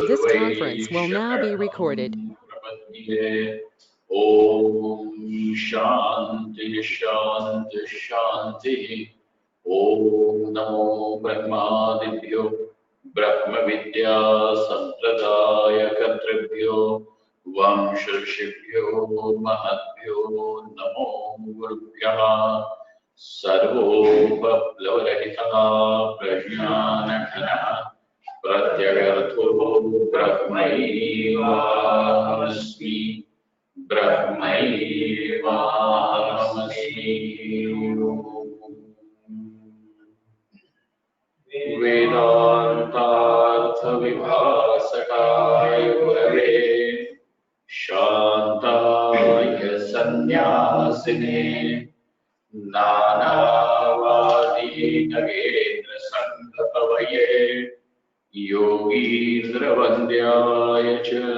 This conference will now be recorded. Om Shanti Shanti Shanti. Om Namo Brahmadibhyo Brahma Vidya Sampradaya Katribhyo Vamshashibhyo Mahabhyo Namo Gurubhyaha Sarvopaplavarahitāh Prajñānaghanah Pratyagarato Brahmaivahamsmi Vedantartha Vibhasakaya Gurave Shantaya Sannyasine Nanavadi Nagendra Sanghavaya Yogindra Vandyaya Cha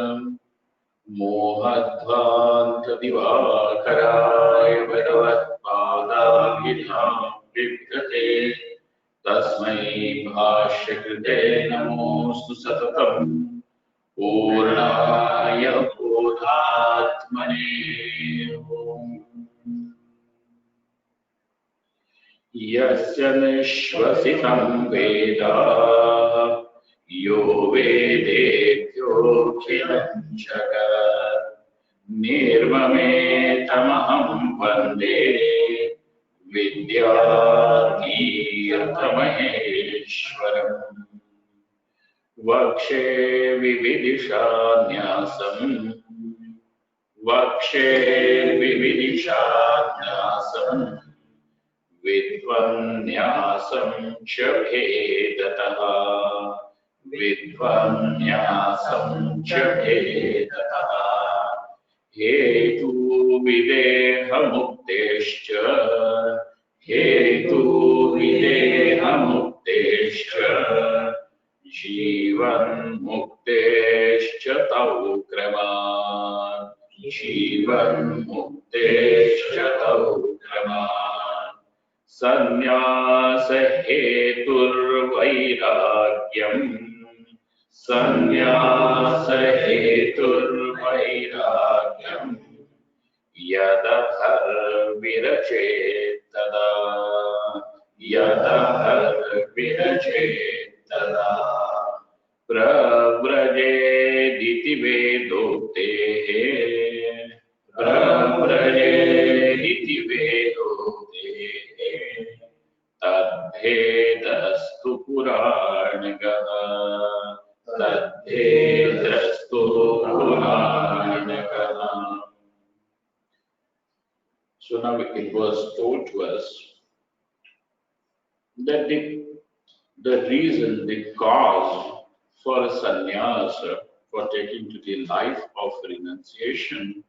Mohadvanta Divakaraya Bhagavatpadabhidham Vidyate Tasmai Bhashyakృతే Namostu Satatam Purnaya Bodhatmane Om Yasya Nishvasitam Veda Yo Vedebhyo Khilam Jagat Nirmame Vande Vidyarthamaheshwaram Vakshe Vividishanyasam Vakshe Vividishanyasam Vidvanyasam cha bhedataha Vidvanyasam cha bhedataha Hetu videha muktescha Hetu videha muktescha Jivan muktescha tau kramat Jivan muktescha tau kramat Sannyasa hetur vairagyam Sannyasa hetur vairagyam Yadahar virachettada Yadahar virachettada Pravrajediti vedoktehe Pravrajediti vedoktehe Tadhedastu puranagaha Tadhedastu puranagaha. So now it was told to us that the reason, the cause for a sannyasa, for taking to the life of renunciation,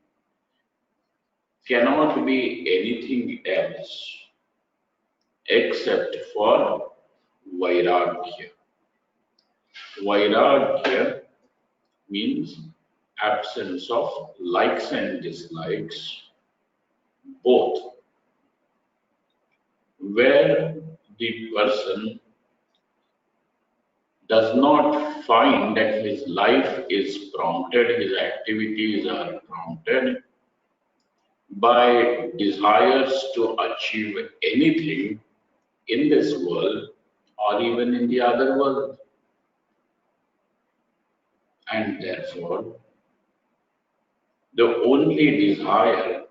cannot be anything else except for vairagya. Vairagya means absence of likes and dislikes, both, where the person does not find that his life is prompted, his activities are prompted by desires to achieve anything in this world or even in the other world. And therefore, the only desire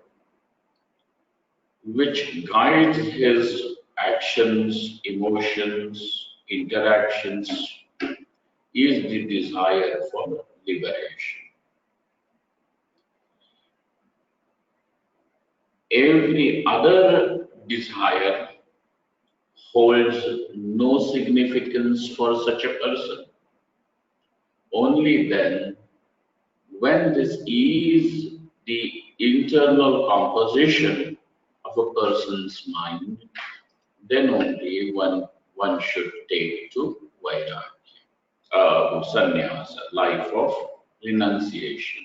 which guides his actions, emotions, interactions is the desire for liberation. Every other desire holds no significance for such a person. Only then, when this is the internal composition of a person's mind, then only one should take to vairagya, sannyasa, life of renunciation.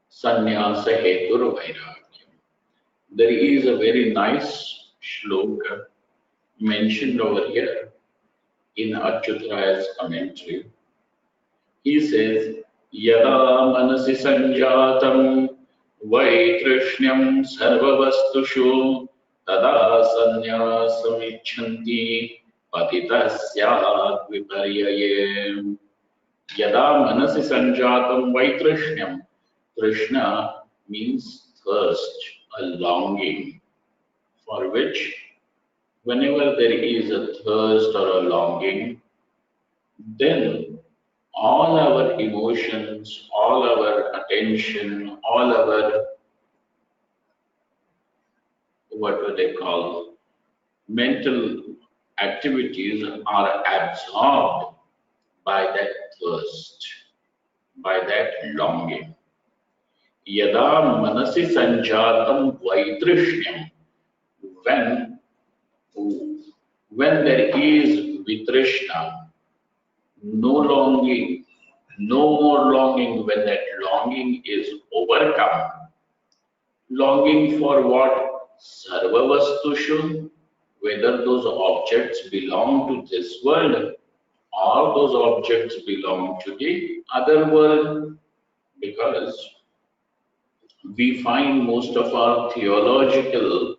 Sannyasa hetur vairagya. There is a very nice shloka mentioned over here in Achyutaraya's commentary, He says, Yada manasi sanjatam vaitrishnam sarvavastushu tada sanyasam icchanti patitasya viparyaye. Yada manasi sanjatam vaitrishnam. Krishna means thirst, a longing, for which whenever there is a thirst or a longing, then all our emotions, all our attention, all our, what do they call, mental activities are absorbed by that thirst, by that longing. Yada manasi sanjatam vaitrishnam, when when there is vitrishna, no longing, no more longing, when that longing is overcome, longing for what? Sarvavastushu, whether those objects belong to this world or those objects belong to the other world, because we find most of our theological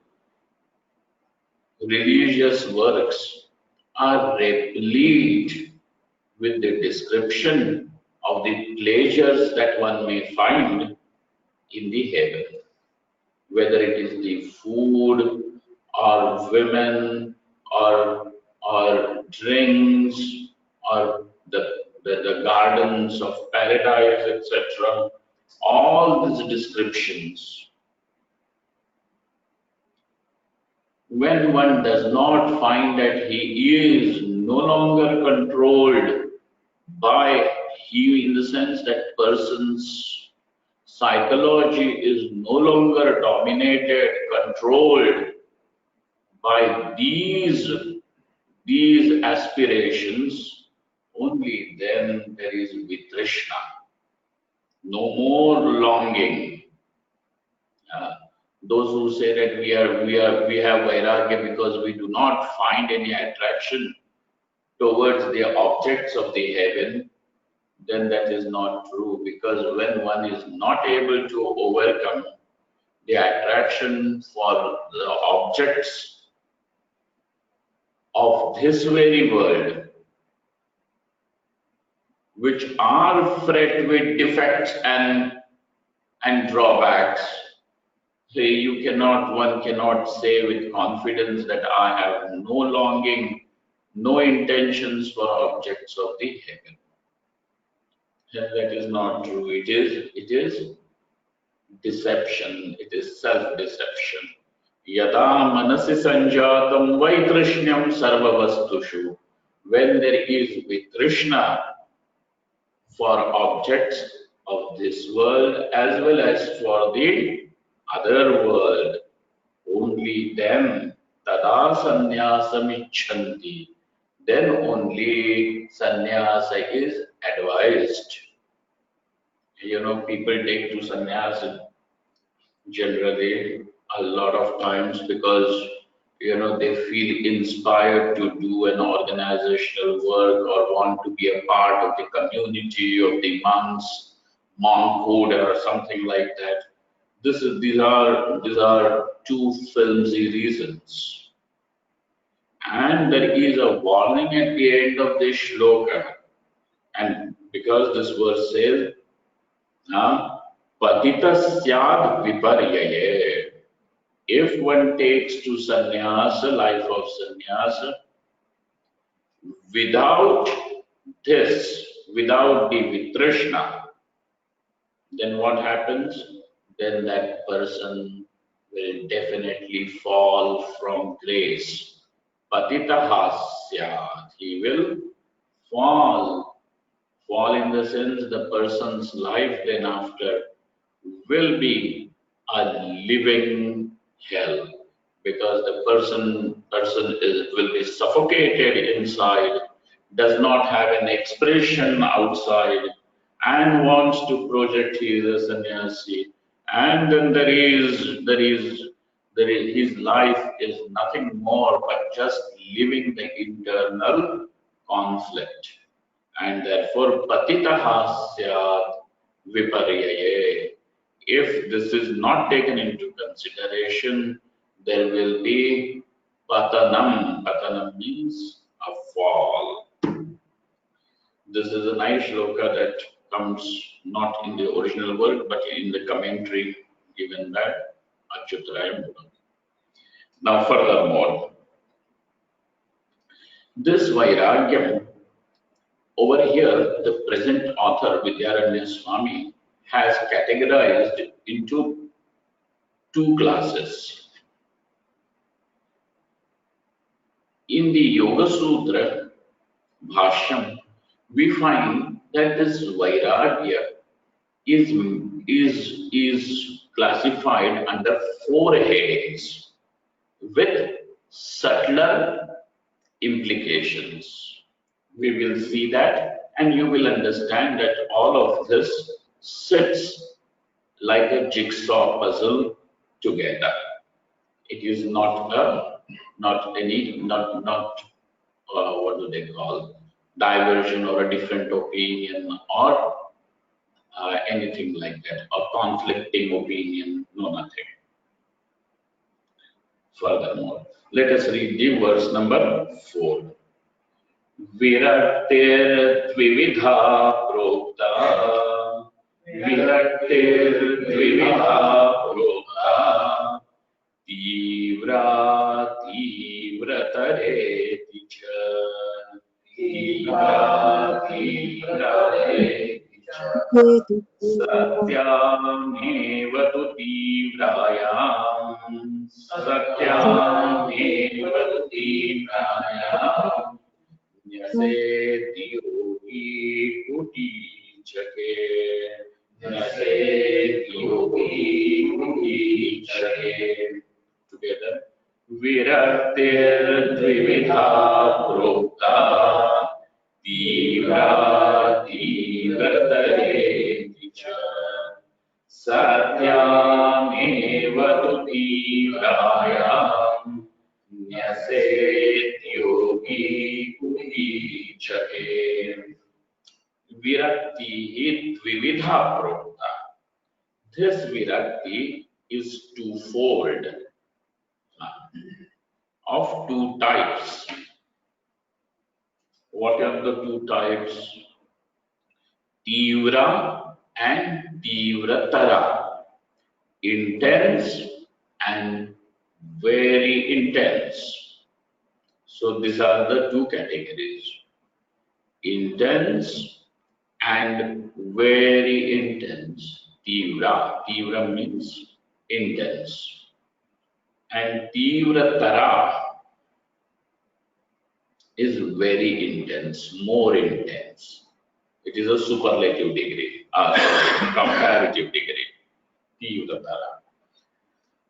religious works are replete with the description of the pleasures that one may find in the heaven, whether it is the food or women or drinks or the gardens of paradise, etc. All these descriptions, when one does not find that he is no longer controlled by he, in the sense that person's psychology is no longer dominated, controlled by these aspirations, only then there is vitrishna, no more longing. Uh, those who say that we have vairagya because we do not find any attraction towards the objects of the heaven, then that is not true, because when one is not able to overcome the attraction for the objects of this very world, which are fraught with defects and drawbacks, say one cannot say with confidence that I have no longing, no intentions for objects of the heaven. And that is not true. It is deception, it is self-deception. Yada manasi sanjatam vaitrishnam sarvavastushu. When there is vitrishna for objects of this world as well as for the other world, only then tada sannyasam icchanti. Then only sannyasa is advised. People take to sannyasa generally a lot of times because they feel inspired to do an organizational work or want to be a part of the community of the monks, monkhood or something like that. These are two flimsy reasons. And there is a warning at the end of this shloka. And because this verse says, patita syad viparyaye. If one takes to sannyasa, life of sannyasa, without this, without the vitrishna, then what happens? Then that person will definitely fall from grace. Patita hasyat. He will fall. Fall in the sense the person's life then after will be a living hell, because the person will be suffocated inside, does not have an expression outside, and wants to project he is a sannyasi, and then there is his life is nothing more but just living the internal conflict. and therefore patitaha syat viparyaye. If this is not taken into consideration, there will be patanam. Patanam means a fall. This is a nice shloka that comes not in the original word but in the commentary given by Achyutaraya. Now, furthermore, this Vairagyam over here, the present author Vidyaranya Swami has categorized into two classes. In the Yoga Sutra Bhashyam, we find that this Vairagya is, is classified under four headings with subtler implications. We will see that, and you will understand that all of this sits like a jigsaw puzzle together. It is not what do they call, diversion or a different opinion or anything like that, or conflicting opinion, no, nothing. Furthermore, let us read the verse number 4. विरक्तिर्द्विविधा प्रोक्ता विरक्तिर्द्विविधा प्रोक्ता तीव्रा तीव्रतरेति च तीव्रा तीव्रतरेति च सत्यामेव तु तीव्रायां सत्यामेव तु तीव्रायां न्यसेति योगी कुटीचके न्यसेति योगी कुटीचके. Together, विरक्तिर्द्विविधा प्रोक्ता तीव्रा तीव्रतरेति च सत्यामेव तु तीव्रायां न्यसेति योगी कुटीचके. Virakti dvividha prokta. This virakti is twofold, of two types. What are the two types? Tivra and tivratara. Intense and very intense. So these are the two categories. Intense and very intense. Tivra. Tivra means intense. And Tivratara is very intense, more intense. It is a superlative degree, comparative degree. Tivratara.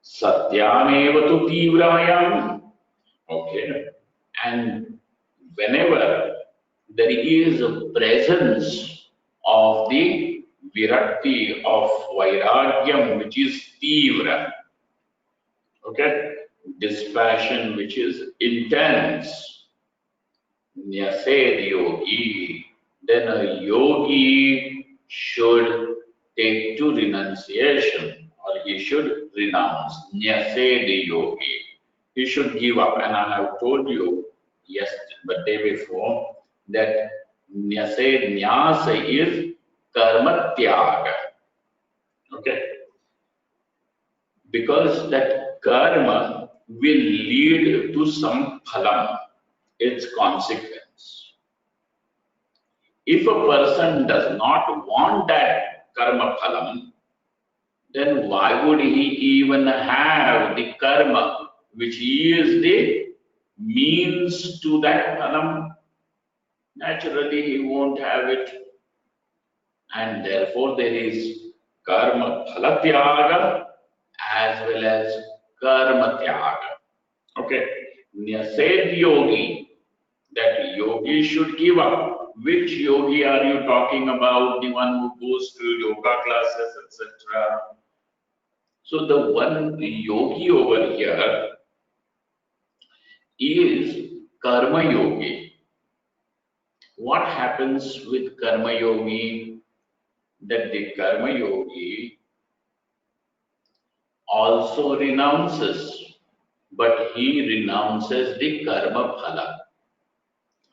Satyameva tu Tivrayam. Okay. And whenever there is a presence of the virakti of vairagyam, which is tivra, okay, dispassion which is intense, nyased yogi, then a yogi should take to renunciation, or he should renounce. Nyased yogi, he should give up. And I have told you yesterday, but day before, that nyasa is karma tyaga. Okay? Because that karma will lead to some phalam, its consequence. If a person does not want that karma phalam, then why would he even have the karma, which is the means to that phalam? Naturally, he won't have it. And therefore, there is karma phala tyaga as well as karma tyaga. Okay. Nyased yogi, that yogi should give up. Which yogi are you talking about? The one who goes to yoga classes, etc. So the one yogi over here is karma yogi. What happens with Karma Yogi? That the Karma Yogi also renounces, but he renounces the Karma Phala.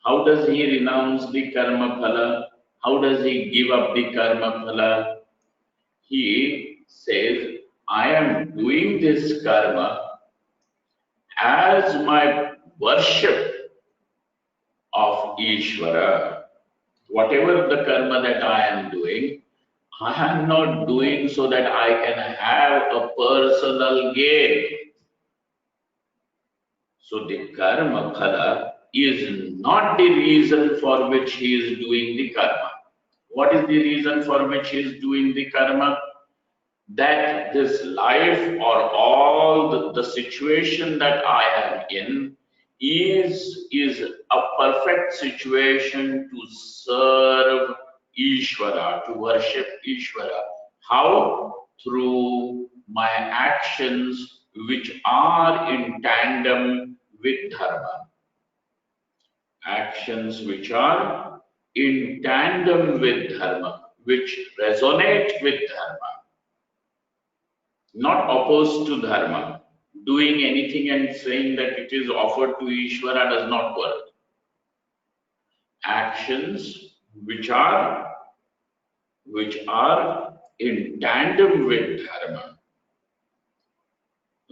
How does he renounce the Karma Phala? How does he give up the Karma Phala? He says, I am doing this karma as my worship of Ishvara. Whatever the karma that I am doing, I am not doing so that I can have a personal gain. So the karma phala is not the reason for which he is doing the karma. What is the reason for which he is doing the karma? That this life or all the situation that I am in is a perfect situation to serve Ishvara, to worship Ishvara. How? Through my actions which are in tandem with dharma. Actions which are in tandem with dharma, which resonate with dharma, not opposed to dharma. Doing anything and saying that it is offered to Ishvara does not work. Actions which are in tandem with dharma,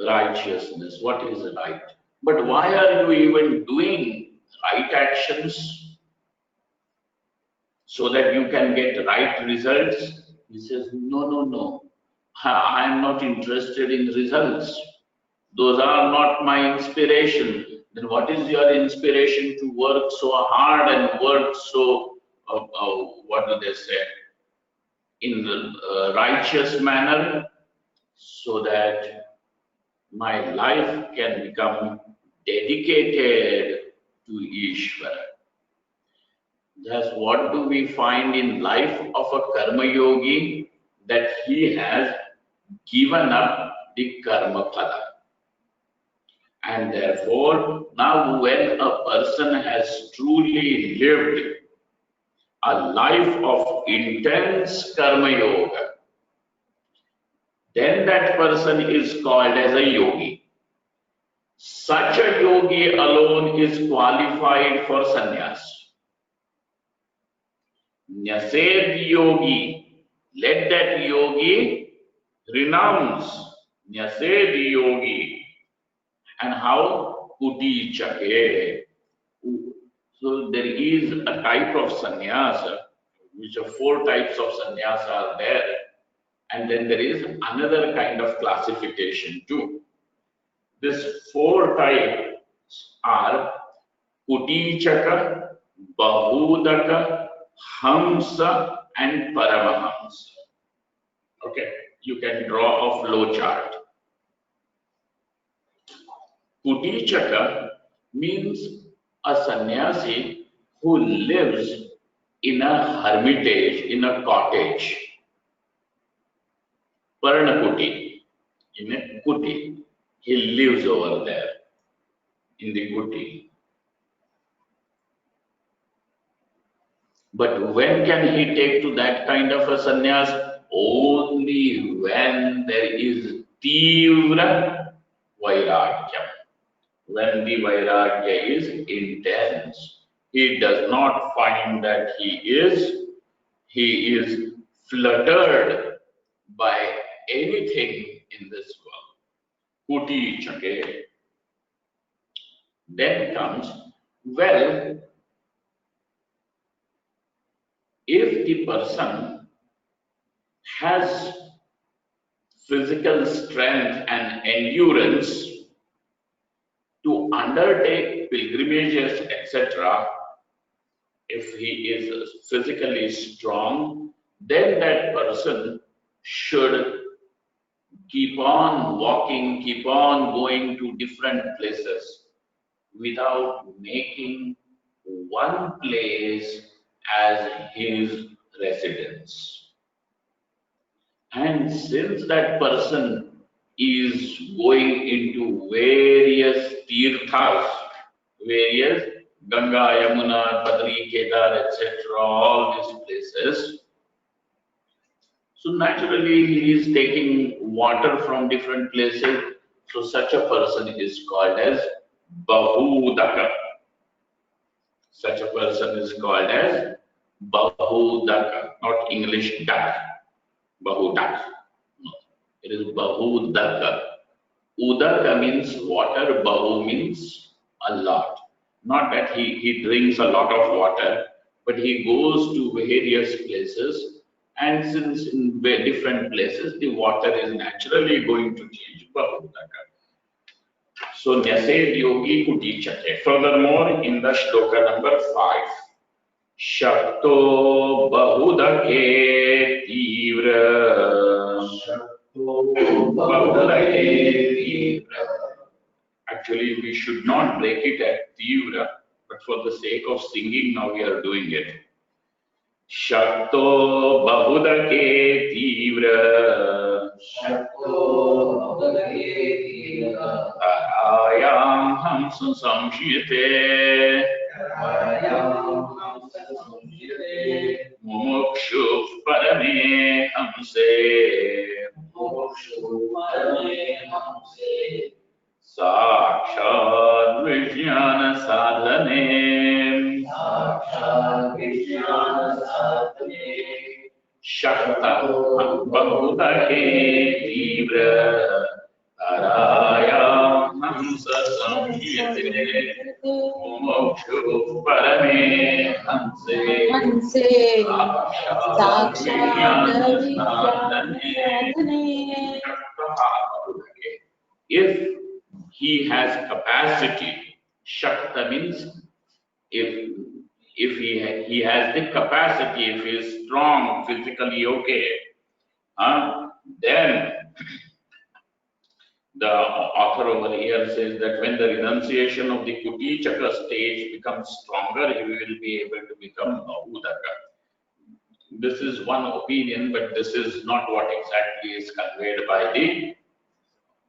righteousness. What is right? But why are you even doing right actions so that you can get right results? He says, no, no, no. I am not interested in results. Those are not my inspiration. Then what is your inspiration to work so hard and work so, what do they say, in the righteous manner so that my life can become dedicated to Ishvara? Thus, what do we find in life of a karma yogi? That he has given up the karma phala. And therefore, now when a person has truly lived a life of intense karma yoga, then that person is called as a yogi. Such a yogi alone is qualified for sannyas. Nyased yogi, let that yogi renounce. Nyased yogi. And how? Kuti chake. So there is a type of sannyasa, which are four types of sannyasa are there, and then there is another kind of classification too. These four types are Kutichaka, Bahudaka, Hamsa, and Paramahamsa. Okay, you can draw a flow chart. Kutichaka means a sannyasi who lives in a hermitage, in a cottage. Paranakuti, in a kuti. He lives over there in the kuti. But when can he take to that kind of a sannyas? Only when there is tivra vairagya. When the vairagya is intense, he does not find that he is fluttered by anything in this world. Kuti chake. Then comes, well, if the person has physical strength and endurance to undertake pilgrimages, etc., if he is physically strong, then that person should keep on walking, keep on going to different places without making one place as his residence. And since that person is going into various tirthas, various Ganga, Yamuna, Badri, Kedar, etc., all these places. So naturally, he is taking water from different places. So such a person is called as Bahudaka. Such a person is called as Bahudaka, not English duck. Bahudak. No, it is Bahudaka. Udaka means water, Bahu means a lot. Not that he drinks a lot of water, but he goes to various places, and since in different places the water is naturally going to change Bahudaka. So Nyased Yogi Kutichate. Furthermore, in the shloka number 5, Shakto Bahudake Tivra. Bahudake Tivra. Actually, we should not break it at Tivra, but for the sake of singing, now we are doing it. Shakto Bahudake Tivra. Shakto Bahudake Tivra. Tarayam Hamsa Samshite. Tarayam Hamsa Samshite. Mumukshu Parame Hamse. Mumukshu Parame Hamse. Sakshat Vijnana Sadhane. Sakshat Vijnana Sadhane. Shakta Bahudake Tivra. Taraya Hamsa Samhite. Mumukshu Parame Hamse. Sakshat Vijnana Sadhane. If he has capacity, Shakta means if he has the capacity, if he is strong, physically okay, then the author over here says that when the renunciation of the Kuti Chakra stage becomes stronger, he will be able to become Udaka. This is one opinion, but this is not what exactly is conveyed by the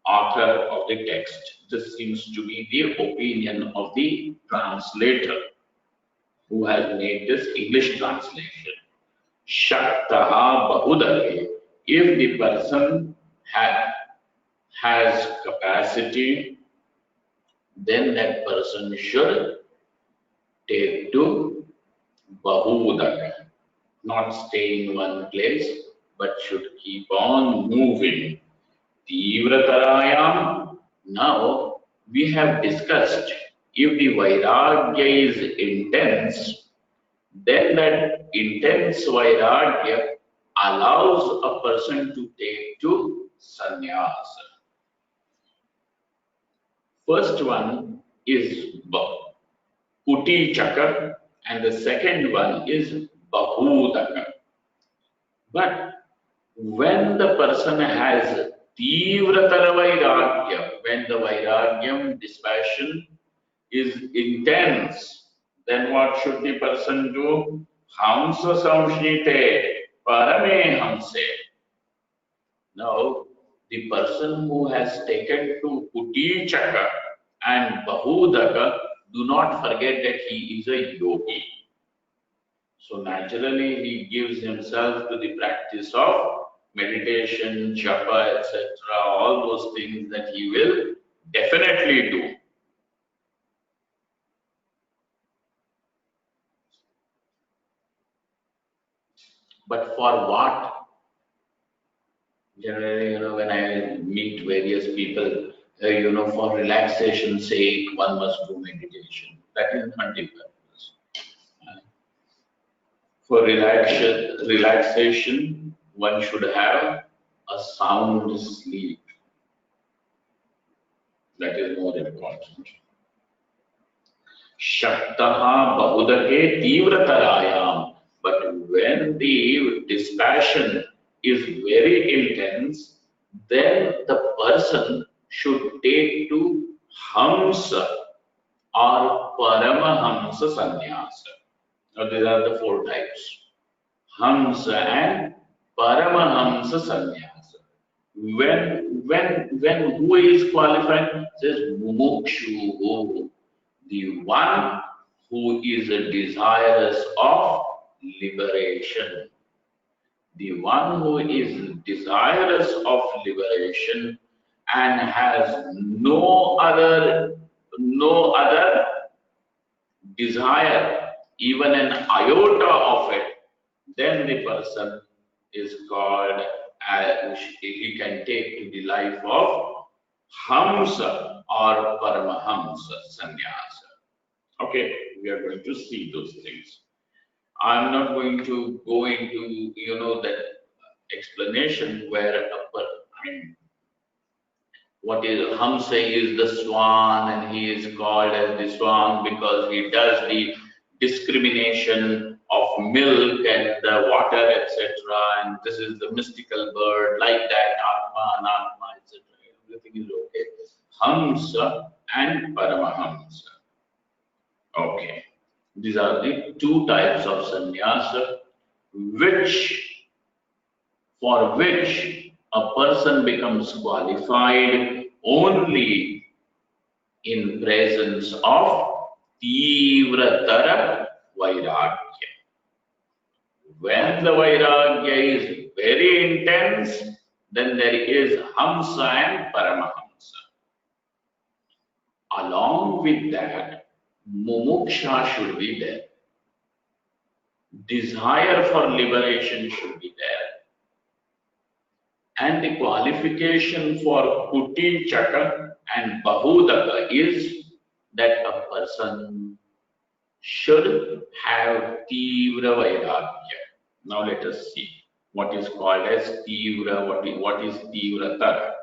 author of the text. This seems to be the opinion of the translator who has made this English translation. Shaktaha Bahudake. If the person has capacity, then that person should take to Bahudaka. Not stay in one place, but should keep on moving. Tivratarayam. Now we have discussed if the Vairagya is intense, then that intense Vairagya allows a person to take to sannyas. First one is Kuti Chakra and the second one is Bahudaka. But when the person has Tivratara Vairagya, when the Vairagyam, dispassion is intense, then what should the person do? Hamsa Samshnite Parame Hamse. Now, the person who has taken to Kuti Chakra and Bahudaka, do not forget that he is a yogi. So naturally, he gives himself to the practice of meditation, japa, etc., all those things that he will definitely do. But for what? Generally, when I meet various people, for relaxation's sake, one must do meditation. That is not the purpose. For relaxation, one should have a sound sleep. That is more important. Shaktaha Bahudake Tivratarayam. But when the dispassion is very intense, then the person should take to Hamsa or Paramahamsa Sannyasa. Now these are the 4 types. Hamsa and Paramahamsa Sannyasa. When who is qualified? It says Mumukshu, the one who is desirous of liberation. The one who is desirous of liberation and has no other desire, even an iota of it, then the person is called, he can take to the life of Hamsa or Paramahamsa sannyasa. Okay, we are going to see those things. I'm not going to go into, that explanation where I mean, what is Hamsa is the swan, and he is called as the swan because he does the discrimination of milk and the water, etc. And this is the mystical bird, like that, Atma, Anatma, etc. Everything is okay. Hamsa and Paramahamsa. Okay. These are the two types of sannyasa for which a person becomes qualified only in presence of Tivratara Vairagya. When the Vairagya is very intense, then there is Hamsa and Paramahamsa. Along with that, Mumuksha should be there. Desire for liberation should be there. And the qualification for Kuti, Chaka and Bahudaka is that a person should have Tivra Vairagya. Now let us see what is called as Tivra, what is Tivra Tara.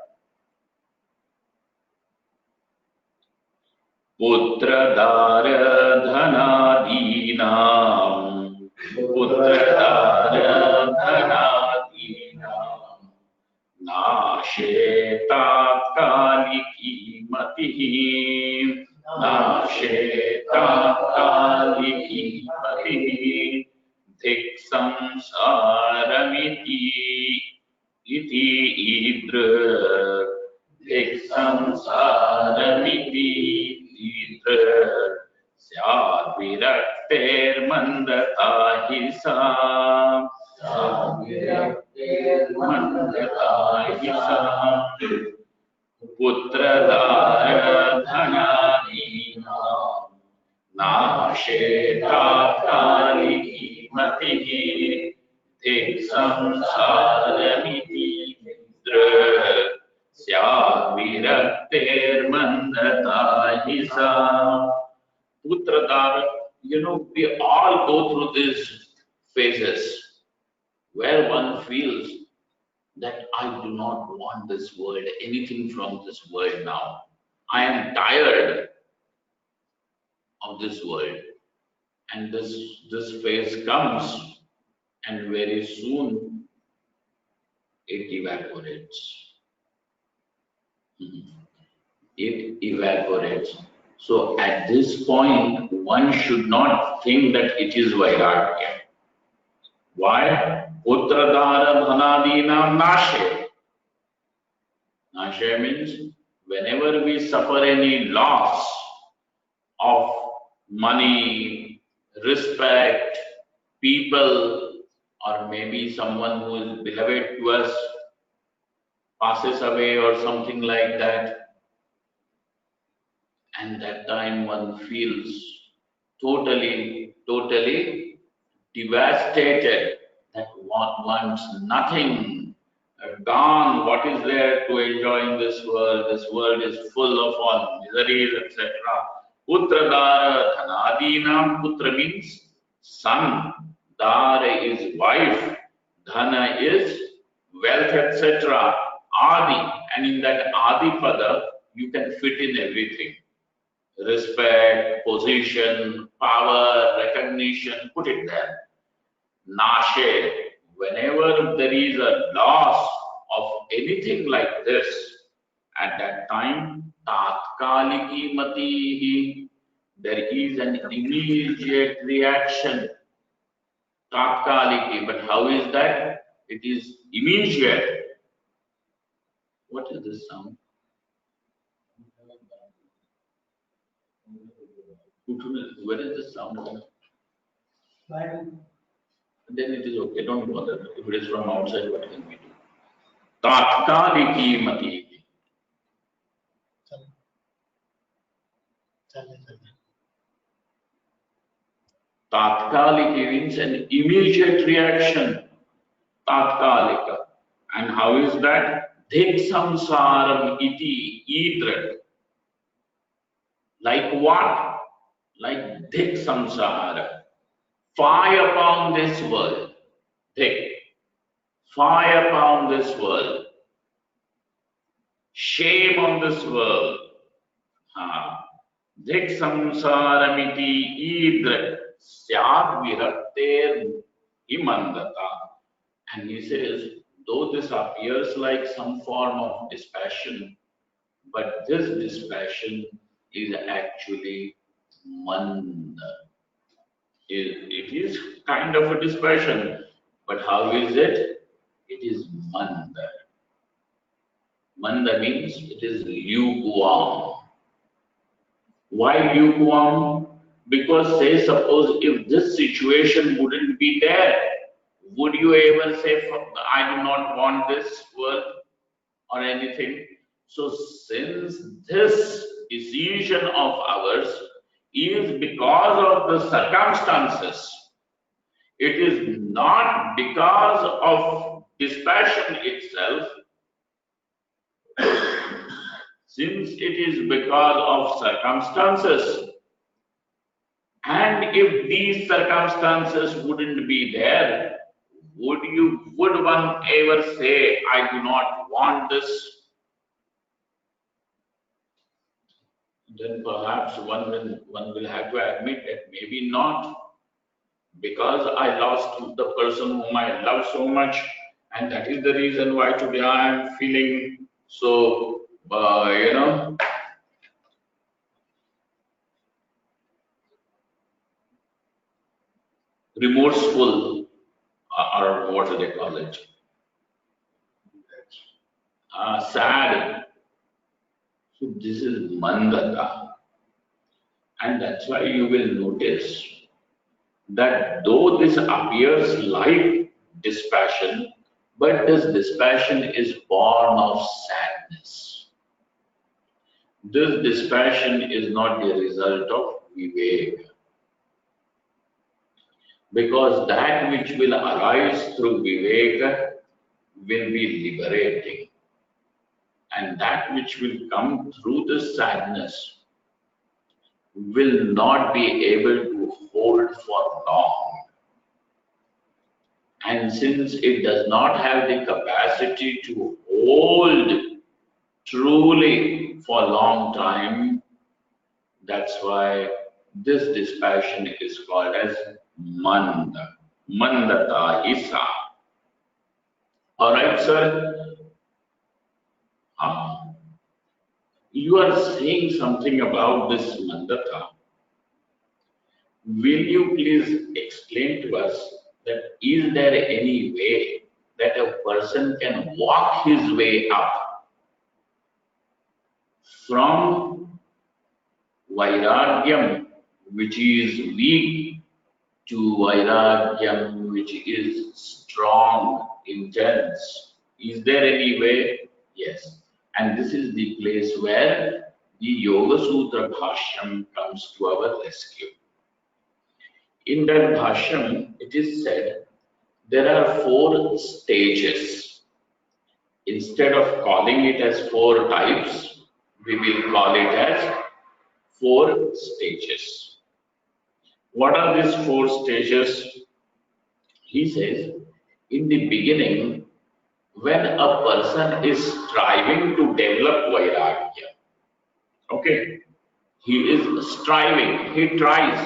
Putradara Dhanadinam Putradara Dhanadinam Nasheta Kaliki Matihi Nasheta Kaliki Matihi Dik Samsaramiti Iti Idra Dik Samsaramiti Idra Syad Virakter Mandata Hisa Putradara Dhanadinam Nasheta Kaliki Matihi Dik Samsaramiti Idra Syad Virakter Mandata Hisa. Putradara, we all go through these phases where one feels that I do not want this world, anything from this world now. I am tired of this world. And this phase comes, and very soon it evaporates. It evaporates. So at this point, one should not think that it is Vairagya. Why? Putradara Dhanadinam Nashe. Nashe means whenever we suffer any loss of money, respect, people, or maybe someone who is beloved to us passes away or something like that, and that time one feels totally devastated, that one wants nothing, gone. What is there to enjoy in this world? This world is full of all miseries, etc. Putradara Dhanadinam. Putra means son, Dara is wife, Dhana is wealth, etc. Adi, and in that Adi Pada, you can fit in everything. Respect, position, power, recognition, put it there. Nashe, whenever there is a loss of anything like this, at that time, tatkaliki matihi, there is an immediate reaction. Tatkaliki, but how is that? It is immediate. What is this sound? Where is the sound? Then it is okay. Don't bother. If it is from outside, what can we do? Tatkaliki mati. Tatkaliki means an immediate reaction. Tatkalika. And how is that? Dhik samsaram iti idrat. Like what? Like dhik samsara. Fire upon this world. Dhik. Fire upon this world. Shame on this world. Dhik samsaramiti idrat. Syad virakter imandata. And he says, though this appears like some form of dispassion, but this dispassion is actually manda. It is kind of a dispassion, but how is it? It is manda. Manda means it is lukewarm. Why lukewarm? Because say suppose if this situation wouldn't be there, would you ever say, I do not want this world or anything? So since this decision of ours is because of the circumstances, it is not because of dispassion itself. Since it is because of circumstances, and if these circumstances wouldn't be there, would one ever say, I do not want this? Then perhaps one will have to admit that maybe not, because I lost the person whom I love so much, and that is the reason why today I am feeling so, remorseful, or what do they call it? Sad. So this is mandata. And that's why you will notice that though this appears like dispassion, but this dispassion is born of sadness. This dispassion is not the result of Viveka. Because that which will arise through Viveka will be liberating. And that which will come through the sadness will not be able to hold for long. And since it does not have the capacity to hold truly for a long time, that's why this dispassion is called as manda. Mandata isa. Alright, sir? You are saying something about this mandata. Will you please explain to us that is there any way that a person can walk his way up from vairagyam, which is weak, to vairagyam, which is strong, intense? Is there any way? Yes. And this is the place where the Yoga Sutra Bhashyam comes to our rescue. In that Bhashyam, it is said there are 4 stages. Instead of calling it as 4 types, we will call it as 4 stages. What are these 4 stages? He says, in the beginning, when a person is striving to develop vairagya, okay, he is striving, he tries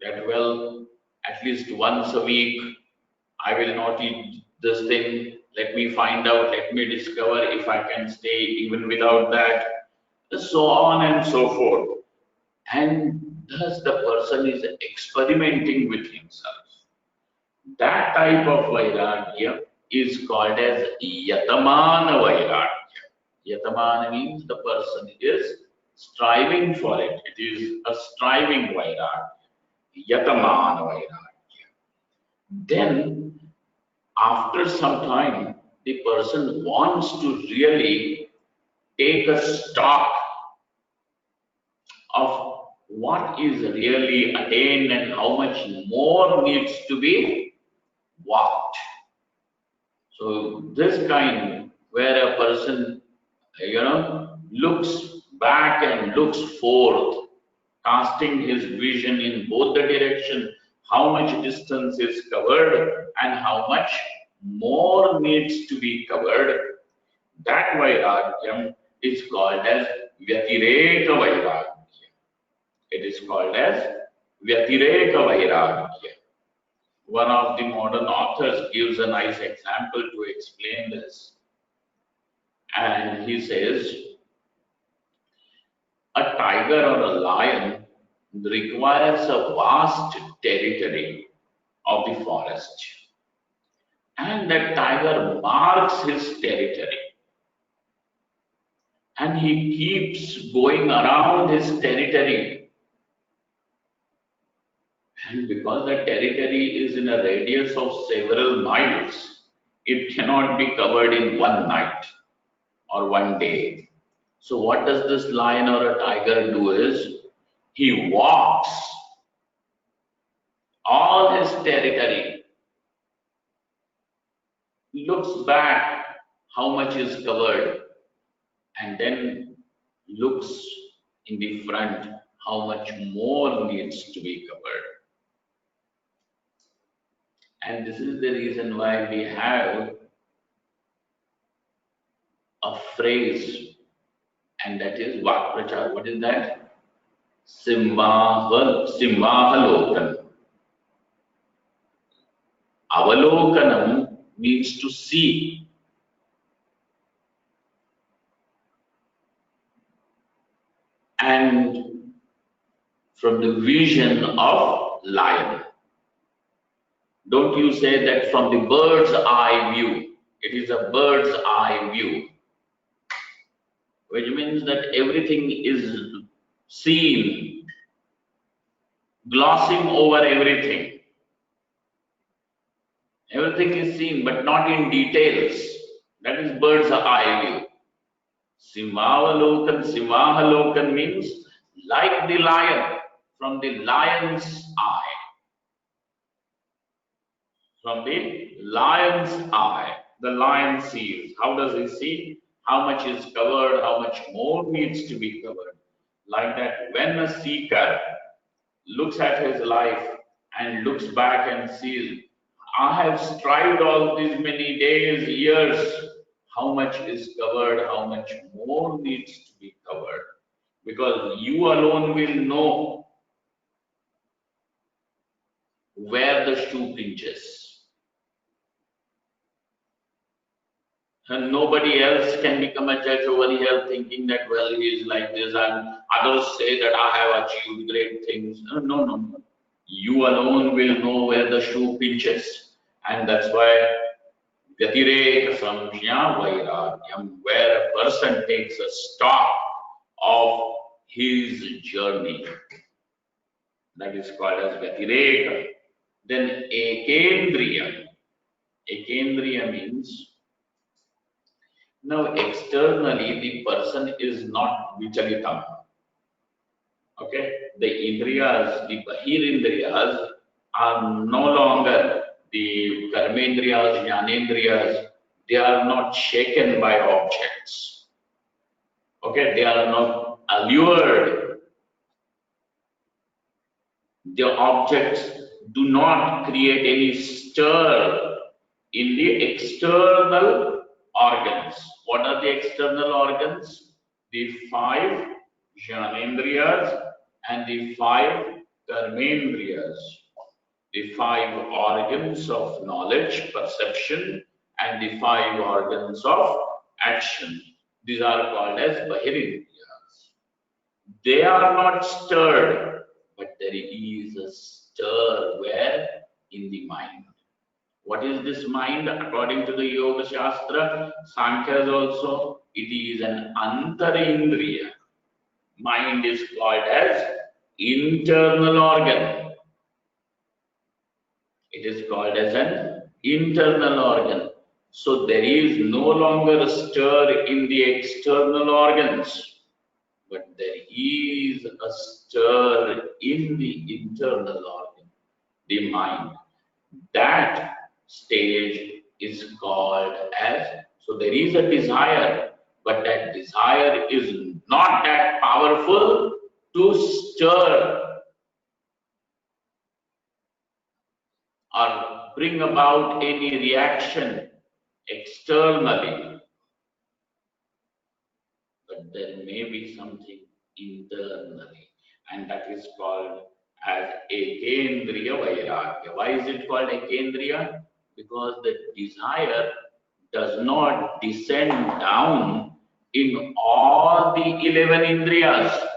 that, well, at least once a week, I will not eat this thing. Let me find out, let me discover if I can stay even without that, so on and so forth. And thus the person is experimenting with himself. That type of vairagya is called as yatamana vairagya. Yatamana means the person is striving for it. It is a striving vairagya, yatamana vairagya. Then, after some time, the person wants to really take a stock of what is really attained and how much more needs to be walked. So this kind where a person, looks back and looks forth, casting his vision in both the direction, how much distance is covered and how much more needs to be covered. That vairagyam is called as Vyatireka Vairagya. It is called as Vyatireka Vairagya. One of the modern authors gives a nice example to explain this. And he says, a tiger or a lion requires a vast territory of the forest. And that tiger marks his territory. And he keeps going around his territory. And because the territory is in a radius of several miles, it cannot be covered in one night or one day. So what does this lion or a tiger do is, he walks all his territory, looks back how much is covered, and then looks in the front how much more needs to be covered. And this is the reason why we have a phrase, and that is Vakprachar. What is that? Simvahalokan. Avalokanam means to see. And from the vision of lion. Don't you say that from the bird's eye view. It is a bird's eye view, which means that everything is seen, glossing over everything. Everything is seen, but not in details. That is bird's eye view. Simvahalokan means like the lion, from the lion's eye. From the lion's eye, the lion sees. How does he see? How much is covered, how much more needs to be covered. Like that, when a seeker looks at his life and looks back and sees, I have strived all these many days, years, how much is covered, how much more needs to be covered. Because you alone will know where the shoe pinches. And nobody else can become a judge over here thinking that, well, he is like this, and others say that I have achieved great things. No. You alone will know where the shoe pinches. And that's why Vyatireka Samshya Vairagyam, where a person takes a stock of his journey. That is called as Vyatireka. Then Ekendriya. Ekendriya means, now externally the person is not vichalitam. Okay, the indriyas, the bahirindriyas are no longer the karmendriyas, jnanendriyas. They are not shaken by objects. Okay, they are not allured. The objects do not create any stir in the external organs. What are the external organs? The 5 jnanendriyas and the 5 karmendriyas. The 5 organs of knowledge, perception, and the 5 organs of action. These are called as bahirindriyas. They are not stirred, but there is a stir where? In the mind. What is this mind? According to the Yoga Shastra, Sankhya's also, it is an antarindriya. Mind is called as internal organ. It is called as an internal organ. So there is no longer a stir in the external organs, but there is a stir in the internal organ, the mind. That stage is called as, so there is a desire, but that desire is not that powerful to stir or bring about any reaction externally, but there may be something internally, and that is called as Ekendriya Vairagya. Why is it called Ekendriya? Because the desire does not descend down in all the 11 Indriyas.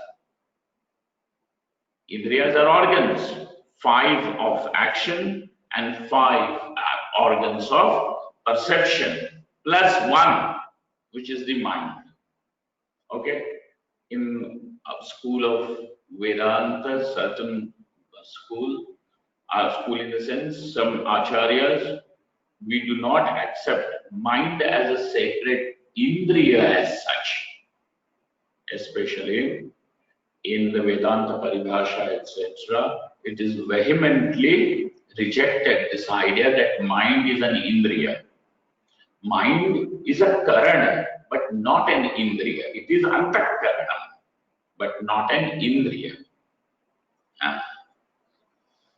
Indriyas are organs, 5 of action and 5 are organs of perception, plus 1, which is the mind. Okay? In a school of Vedanta, certain school in the sense, some acharyas, we do not accept mind as a sacred indriya as such, especially in the Vedanta Paribhasha, etc. It is vehemently rejected, this idea that mind is an indriya. Mind is a karana, but not an indriya. It is antakarana, but not an indriya.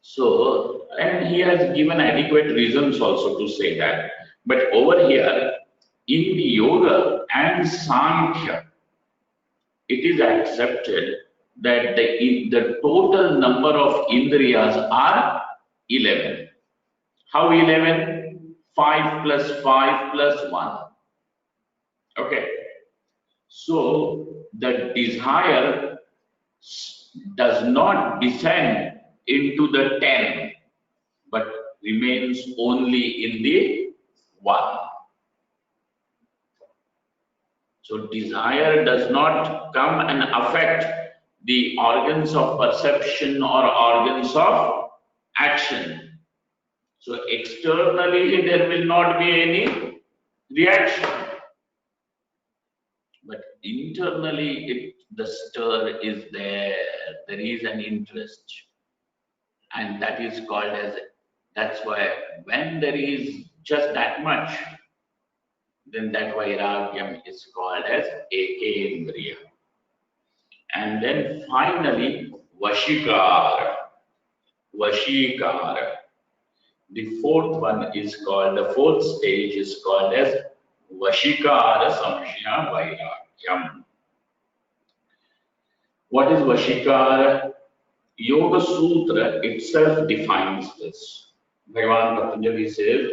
So, and he has given adequate reasons also to say that. But over here, in the yoga and Sankhya, it is accepted that the total number of indriyas are 11. How 11? 5 plus 5 plus 1. Okay. So the desire does not descend into the 10, but remains only in the 1. So desire does not come and affect the organs of perception or organs of action. So externally there will not be any reaction, but internally the stir is there. There is an interest, and that is called as. That's why when there is just that much, then that vairagyam is called as ekendriya. And then finally, vashikara. Vashikara. The fourth stage is called as vashikara samshya vairagyam. What is vashikara? Yoga Sutra itself defines this. Bhagavan Patanjali says,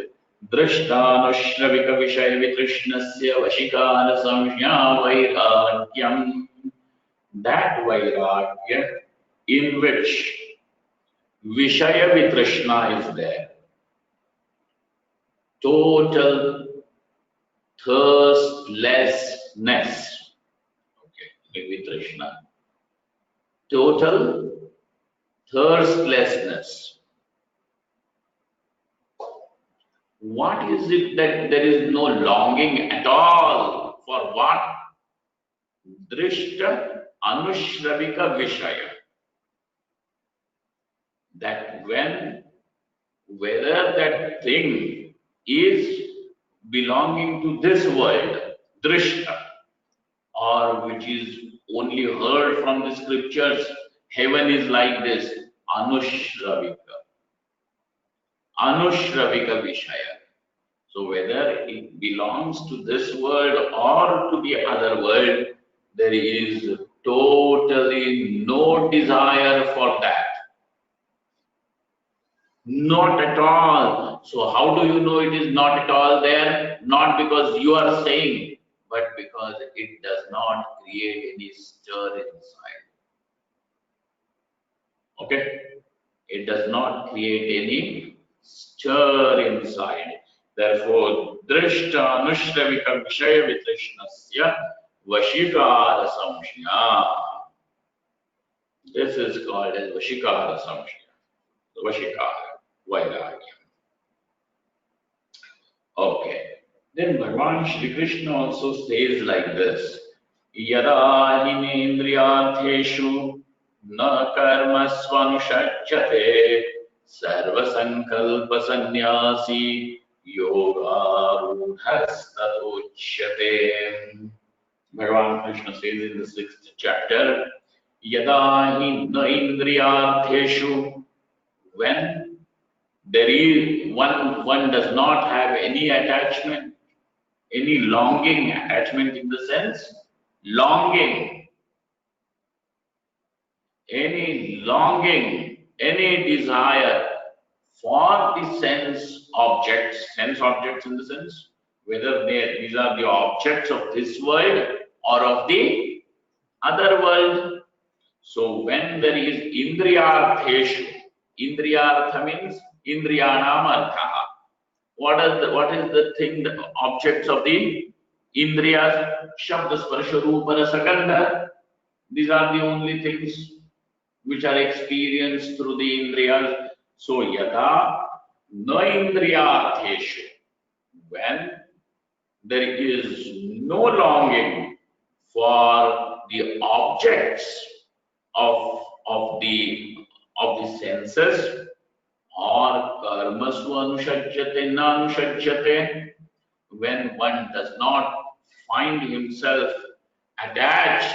Drishtanushravika Vishaya Vitrishnasya Vashikara Samshya Vairagyam. That Vairagya in which Vishaya Vitrishna is there. Total thirstlessness. Okay, Vitrishna. Total thirstlessness. What is it that there is no longing at all? For what? Drishta anushravika vishaya. That whether that thing is belonging to this world, drishta, or which is only heard from the scriptures, heaven is like this, anushravika. Anushravika Vishaya. So whether it belongs to this world or to the other world, there is totally no desire for that. Not at all. So how do you know it is not at all there? Not because you are saying, but because it does not create any stir inside. Okay? It does not create any stir inside. Therefore, drishta anushravika vishaya vitrishnasya vashikara samshya. This is called as Vashikara Samshaya, Vashikara, Vairagya. Okay. Then Bhagavan Shri Krishna also says like this, Yada hinendriyartheshu na karma svanushachyate sarva sankalpa sannyasi yoga rudhastatochyate. Bhagavan Krishna says in the 6th chapter, Yada hi na indriyartheshu, when there is one does not have any attachment, any longing, attachment in the sense longing, any desire for the sense objects in the sense whether these are the objects of this world or of the other world. So when there is indriyartheshu, indriyartha means indriyanam artha. What is the thing, the objects of the indriyas? Shabda, sparsha, rupa, rasa, gandha. These are the only things which are experienced through the indriyas. So yada na indriyartheshu, when there is no longing for the objects of the senses, or karmasva anushajyate na anushajyate, when one does not find himself attached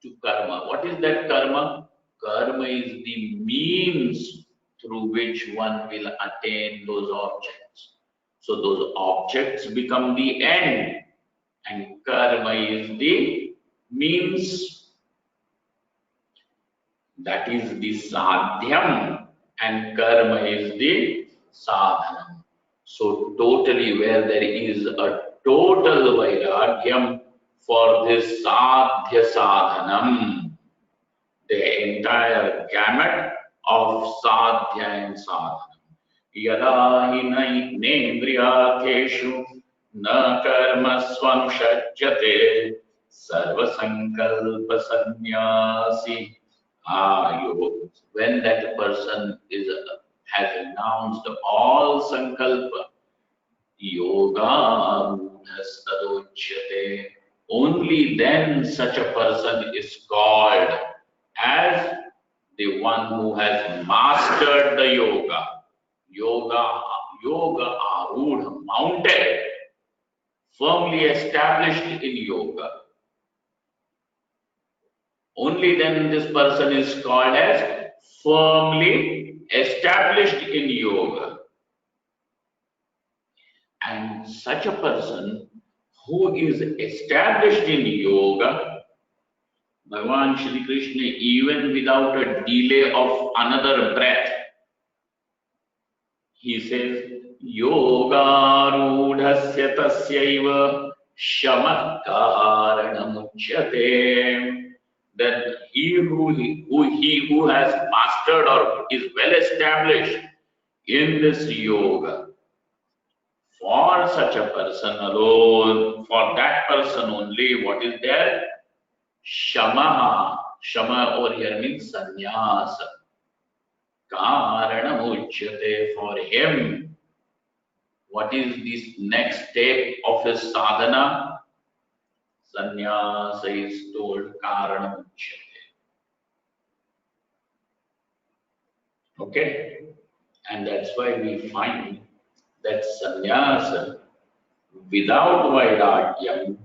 to karma. What is that karma? Karma is the means through which one will attain those objects. So those objects become the end, and karma is the means. That is the sadhyam, and karma is the sadhanam. So totally, where there is a total vairagyam for this sadhya sadhanam, the entire gamut of sadhya and sadhanam. Yada hi nendriyartheshu na karma svanushajyate sarva sankalpa sannyasi. When that person has renounced all sankalpa, yoga rudhastatochyate, only then such a person is called as the one who has mastered the yoga. Yoga arudha, mounted, firmly established in yoga. Only then this person is called as firmly established in yoga. And such a person who is established in yoga, Bhagavan Shri Krishna, even without a delay of another breath, he says, Yoga rudhasya tasyaiva shama karanamujyate. That he who has mastered or is well established in this yoga, for such a person alone, for that person only, what is there? Shama. Shama over here means sannyasa. Karanamujyate, for him. What is this next step of his sadhana? Sannyasa is told karanamujyate. Okay? And that's why we find that sannyasa without vairagyam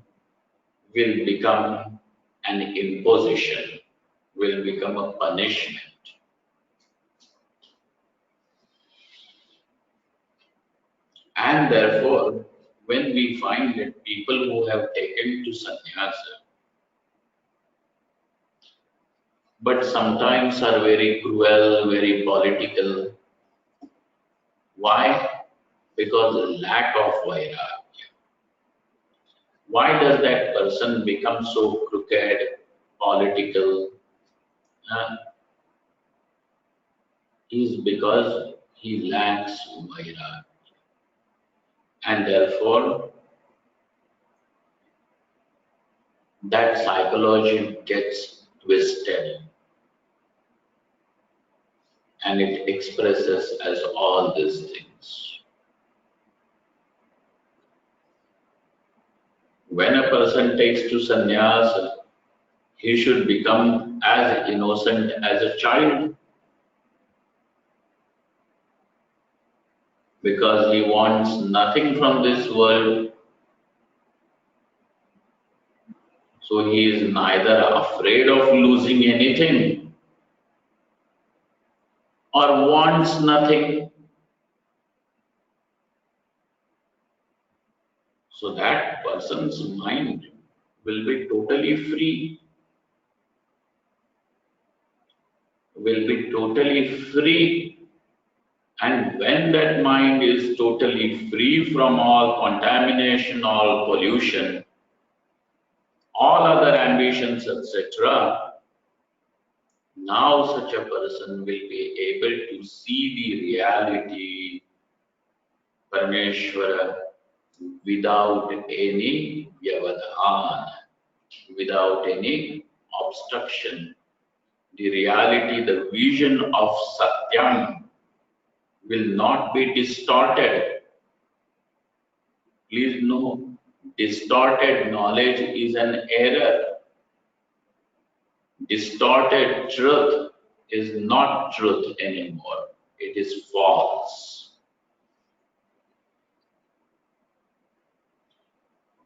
will become an imposition, will become a punishment. And therefore, when we find that people who have taken to sannyasa, but sometimes are very cruel, very political. Why? Because of lack of vairagya. Why does that person become so crooked, political? Is because he lacks vairagya. And therefore, that psychology gets twisted. and it expresses as all these things. When a person takes to sannyas, he should become as innocent as a child because he wants nothing from this world. So he is neither afraid of losing anything or wants nothing. So that person's mind will be totally free, will be totally free. And when that mind is totally free from all contamination, all pollution, all other ambitions, etc., now such a person will be able to see the reality, Parameshwara, without any vyavadhan, without any obstruction. The reality, the vision of Satyam will not be distorted. Please know, distorted knowledge is an error. Distorted truth is not truth anymore. It is false.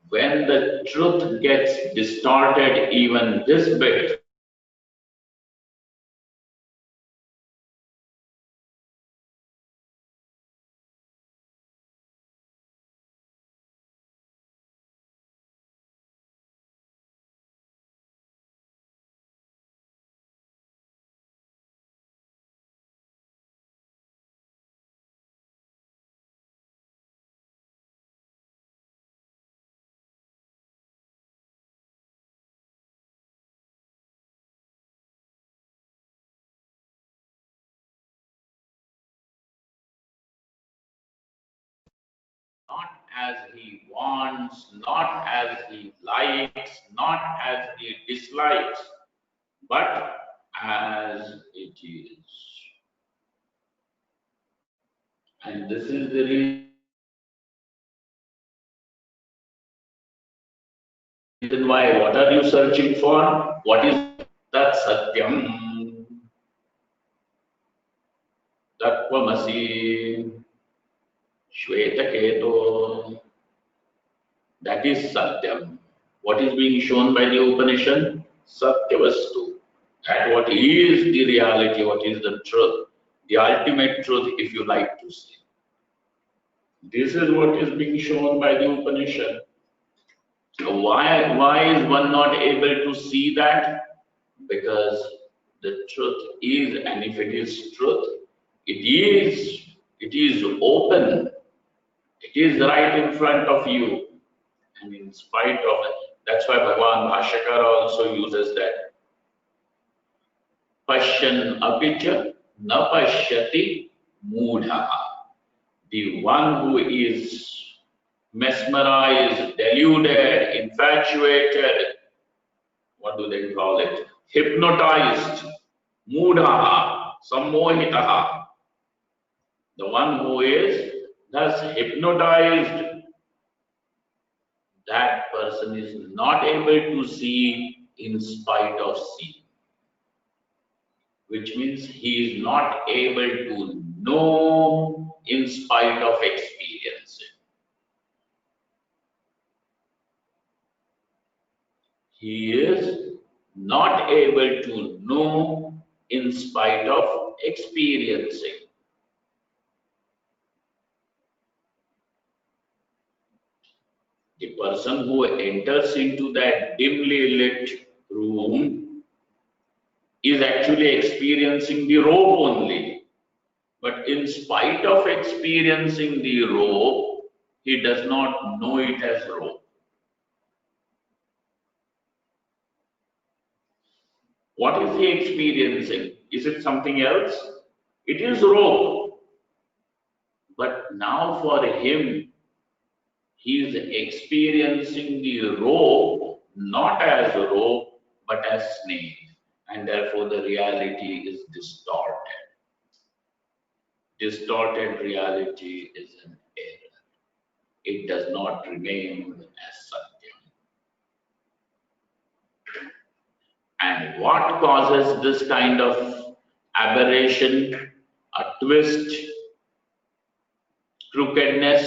When the truth gets distorted even this bit, not as he wants, not as he likes, not as he dislikes, but as it is. And this is the reason why. What are you searching for? What is that Satyam? Tatvamasi Shvetaketo. That is Satyam. What is being shown by the Upanishad? Satyavastu. That what is the reality, what is the truth, the ultimate truth, if you like to say. This is what is being shown by the Upanishad. Why is one not able to see that? Because the truth is, and if it is truth, it is open, it is right in front of you. And in spite of it, that's why Bhagavan Bhashyakara also uses that. Pashyan apicha na pashyati mudha. The one who is mesmerized, deluded, infatuated, what do they call it? Hypnotized, mudha, sammohitaha. The one who is thus hypnotized, that person is not able to see in spite of seeing, which means he is not able to know in spite of experiencing. He is not able to know in spite of experiencing. The person who enters into that dimly lit room is actually experiencing the rope only. But in spite of experiencing the rope, he does not know it as rope. What is he experiencing? Is it something else? It is rope. But now for him, he is experiencing the rope not as a rope, but as snake. And therefore the reality is distorted. distorted reality is an error. It does not remain as Satyam. And what causes this kind of aberration, a twist, crookedness?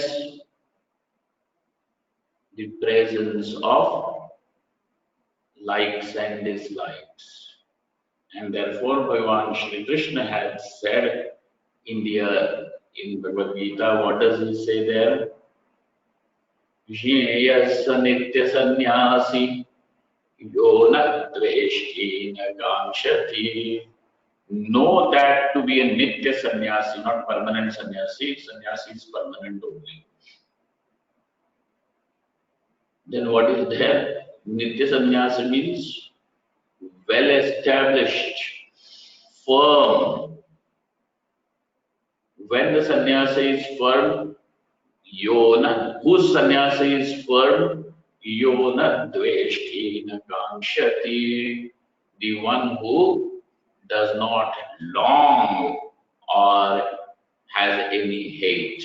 The presence of likes and dislikes. And therefore, Bhagavan Shri Krishna had said in Bhagavad Gita, what does he say there? Jneyasa nitya sannyasi yona dveshti na kamshati. Know that to be a nitya sannyasi, not permanent sannyasi. Sannyasi is permanent only. Then what is there? Nitya sannyasi means well established, firm. When the sannyasi is firm, yona, whose sannyasi is firm, yona dveshti na kamshati, the one who does not long or has any hate,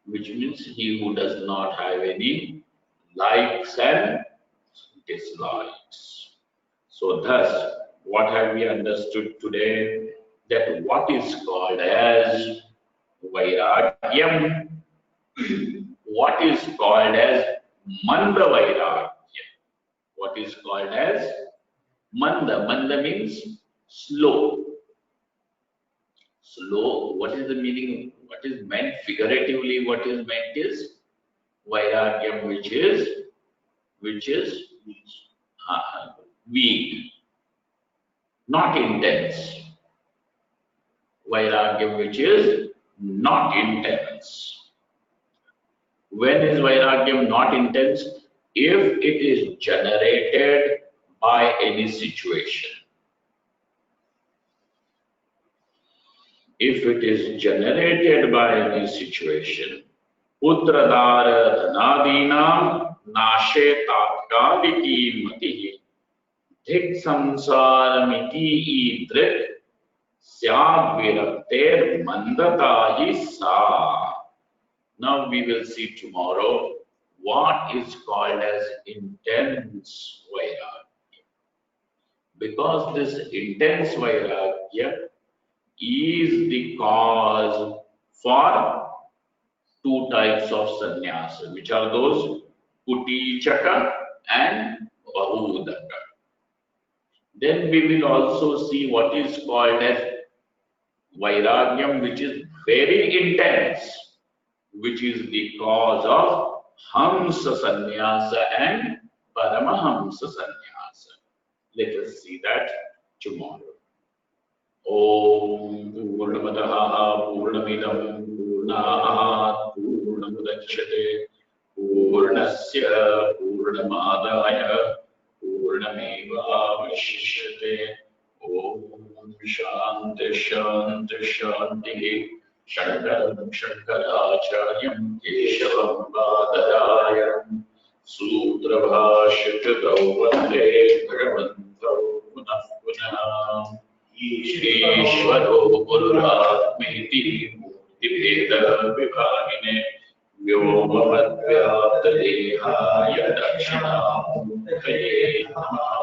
which means he who does not have any likes and dislikes. So thus, what have we understood today? That what is called as Vairagyam, what is called as Manda Vairagya, what is called as Manda. Manda means slow. Slow, what is the meaning? What is meant figuratively? What is meant is Vairagyam, which is weak, not intense. Vairagyam which is not intense. When is Vairagyam not intense? If it is generated by any situation. If it is generated by any situation, Putradara Dhanadinam Nashe Tatkaliki Mati Dhik Samsaramiti Idrit Syad Virakter Mandatahi Sa. Now we will see tomorrow what is called as intense Vairagya. Because this intense Vairagya is the cause for two types of sannyasa, which are those Kutichaka and Bahudaka. Then we will also see what is called as Vairagyam, which is very intense, which is the cause of Hamsa Sannyasa and Paramahamsa Sannyasa. Let us see that tomorrow. Om Purnamadaha Purnamidam Purnahat Purnamudachyate Purnasya Purnamadaya Purnameva Vashishyate. Om Shanti Shanti Shanti. Shankaram Shankaracharyam Keshavam Badarayaram Sutra Bhashitau Vande Bhagavantau Punah Punah. Ishvaro Gururatmeti Mukti Viveka Vyomavadvyapta Dehaya Dakshinamurtaye Namaha.